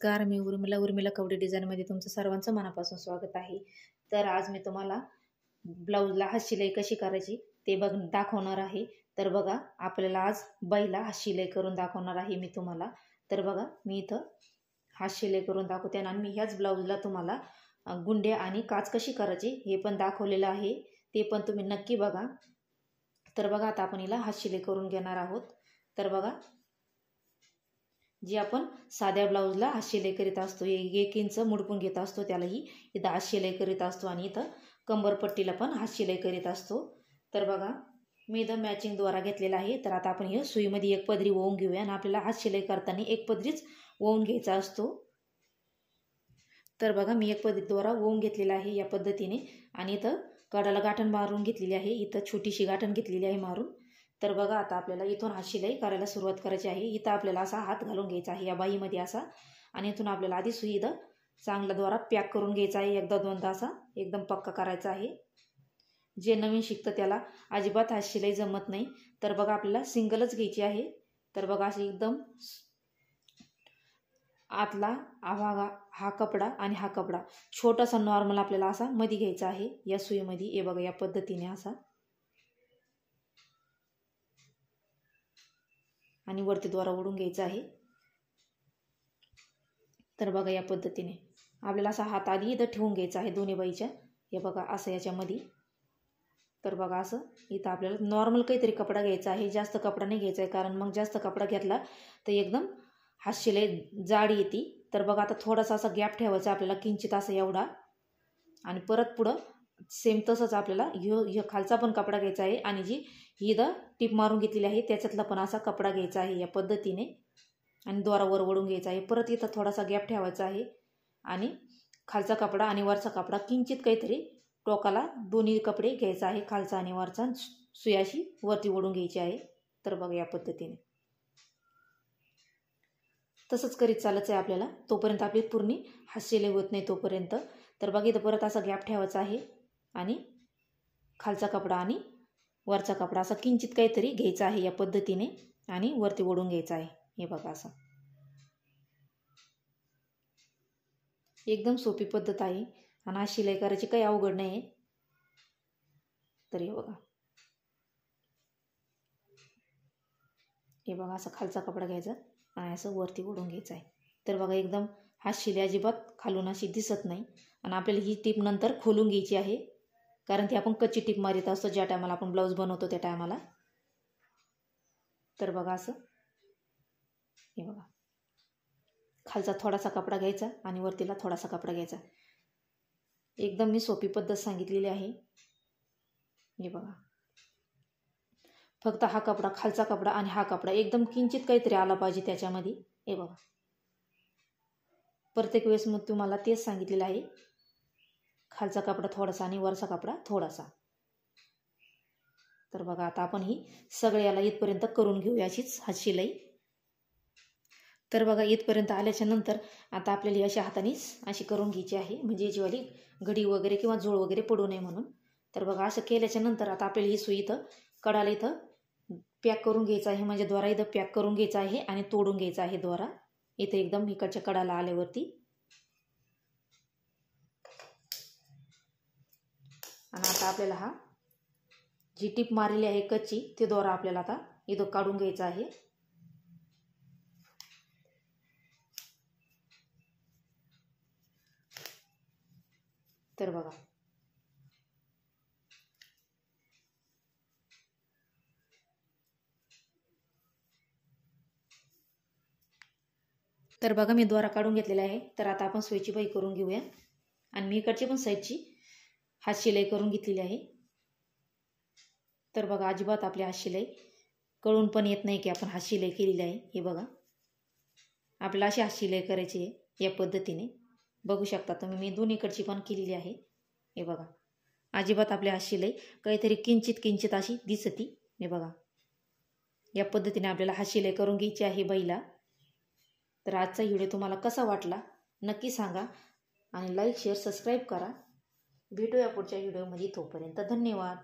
नमस्कार, मी उर्मिला कवडे डिझाईनमध्ये तुमचं सर्वांचं मनापासून स्वागत आहे। तर आज मी तुम्हाला ब्लाऊजला हात शिलाई कशी करायची ते दाखवणार आहे। तर बघा, आपल्याला आज बाईला हात शिलाई करून दाखवणार आहे मी तुम्हाला। तर बघा, मी इथं हात शिलाई करून दाखवते आणि मी ह्याच ब्लाऊजला तुम्हाला गुंड्या आणि काच कशी करायची हे पण दाखवलेलं आहे, ते पण तुम्ही नक्की बघा। तर बघा, आता आपण हिला हात शिलाई करून घेणार आहोत। तर बघा, जी आपण साध्या ब्लाऊजला हात शिलाई करीत असतो, 1 इंच मुडपून घेत असतो, त्यालाही इथं हात शिलाई करीत असतो आणि इथं कंबरपट्टीला पण हात शिलाई करीत असतो। तर बघा, मी इथं मॅचिंग दोरा घेतलेला आहे। तर आता आपण हे सुईमध्ये एक पदरी ओवून घेऊया आणि आपल्याला हात शिलाई करताना एक पदरीच ओवून घ्यायचा असतो। तर बघा, मी एक पदरी दोरा ओवून घेतलेला आहे या पद्धतीने आणि इथं कडाला गाठण मारून घेतलेली आहे, इथं छोटीशी गाठण घेतलेली आहे मारून। तर बघा, आता आपल्याला इथून हात शिलाई करायला सुरुवात करायची आहे। इथं आपल्याला असा हात घालून घ्यायचा आहे या बाईमध्ये असा, आणि इथून आपल्याला आधी सुई इथं चांगला दोरा पॅक करून घ्यायचा आहे, एकदा दोनदा असा एकदम पक्का करायचा आहे। जे नवीन शिकतं त्याला अजिबात हात शिलाई जमत नाही। तर बघा, आपल्याला सिंगलच घ्यायची आहे। तर बघा, अशी एकदम आतला हा कपडा आणि हा कपडा छोटासा नॉर्मल आपल्याला असा मध्ये घ्यायचा आहे या सुईमध्ये। हे बघा, या पद्धतीने असा आणि वरती दोरा ओढून घ्यायचा आहे। तर बघा, या पद्धतीने आपल्याला असा हात आधी इथं ठेवून घ्यायचा आहे दोन्ही बाईच्या। हे बघा, असं याच्यामध्ये। तर बघा, असं इथं आपल्याला नॉर्मल काहीतरी कपडा घ्यायचा आहे, जास्त कपडा नाही घ्यायचा आहे, कारण मग जास्त कपडा घेतला तर एकदम हात शिलाई जाड येते। तर बघा, आता थोडासा असा गॅप ठेवायचा आपल्याला, किंचित असं एवढा, आणि परत पुढं सेम तसंच आपल्याला ह्यो खालचा पण कपडा घ्यायचा आहे आणि जी ही इथं टिप मारून घेतलेली आहे त्याच्यातला पण असा कपडा घ्यायचा आहे या पद्धतीने आणि दोरा वर ओढून घ्यायचा आहे। परत इथं थोडासा गॅप ठेवायचा आहे आणि खालचा कपडा आणि वरचा कपडा किंचित काहीतरी टोकाला दोन्ही कपडे घ्यायचा आहे, खालचा आणि वरचा, सुयाशी वरती ओढून घ्यायची आहे। तर बघा, या पद्धतीने तसंच करीत चालायचं आहे आपल्याला, तोपर्यंत आपली पूर्ण हात शिलाई होत नाही तोपर्यंत। तर बघा, इथं परत असा गॅप ठेवायचा आहे आणि खालचा कपडा आणि वरचा कपडा असा किंचित काहीतरी घ्यायचा आहे या पद्धतीने आणि वरती ओढून घ्यायचा आहे। हे बघा, असं एकदम सोपी पद्धत आहे आणि हात शिलाई करायची काही अवघड नाही आहे। तर हे बघा, असं खालचा कपडा घ्यायचा आणि असं वरती ओढून घ्यायचं आहे। तर बघा, एकदम हात शिलाई अजिबात खालून अशी दिसत नाही आणि आपल्याला ही टीप नंतर खोलून घ्यायची आहे, कारण ती आपण कच्ची टीप मारित असतो ज्या टायमाला आपण ब्लाऊज बनवतो त्या टायमाला। तर बघा, असं हे बघा, खालचा थोडासा कपडा घ्यायचा आणि वरतीला थोडासा कपडा घ्यायचा। एकदम मी सोपी पद्धत सांगितलेली आहे। हे बघा, फक्त हा कपडा, खालचा कपडा आणि हा कपडा एकदम किंचित काहीतरी आला पाहिजे त्याच्यामध्ये। हे बघा, प्रत्येक वेळेस मग तुम्हाला तेच सांगितलेलं आहे, खालचा कपडा थोडासा आणि वरचा कपडा थोडासा। तर बघा, आता आपण ही सगळे याला इथपर्यंत करून घेऊया अशीच हात शिलाई। तर बघा, इथपर्यंत आल्याच्या नंतर आता आपल्याला अशा हाताने अशी करून घ्यायची आहे, म्हणजे याचीवाली घडी वगैरे किंवा जोड वगैरे पडू नये म्हणून। तर बघा, असं केल्याच्या नंतर आता आपल्याला ही सुई इथं कडाला इथं पॅक करून घ्यायचा आहे, म्हणजे दोरा इथं पॅक करून घ्यायचा आहे आणि तोडून घ्यायचा आहे दोरा इथं एकदम इकडच्या कडाला आल्यावरती। आणि आता आपल्याला हा जी टीप मारलेली आहे कच्ची, ती दोरा आपल्याला आता इथं काढून घ्यायचा आहे। तर बघा, मी दोरा काढून घेतलेला आहे। तर आता आपण सुईची बाई करून घेऊया आणि मी इकडची पण साईडची हात शिलाई करून घेतलेली आहे। तर बघा, अजिबात आपली हात शिलाई कळून पण येत नाही की आपण हात शिलाई केलेली आहे। हे बघा, आपल्याला अशी हात शिलाई करायची आहे या पद्धतीने। बघू शकता तुम्ही, मी दोन्हीकडची पण केलेली आहे। हे बघा, अजिबात आपली हात शिलाई काहीतरी किंचित अशी दिसती। हे बघा, या पद्धतीने आपल्याला हात शिलाई करून घ्यायची आहे बाईला। तर आजचा व्हिडिओ तुम्हाला कसा वाटला नक्की सांगा आणि लाईक, शेअर, सबस्क्राईब करा। भेटूया पुढच्या व्हिडिओमध्ये, तोपर्यंत धन्यवाद।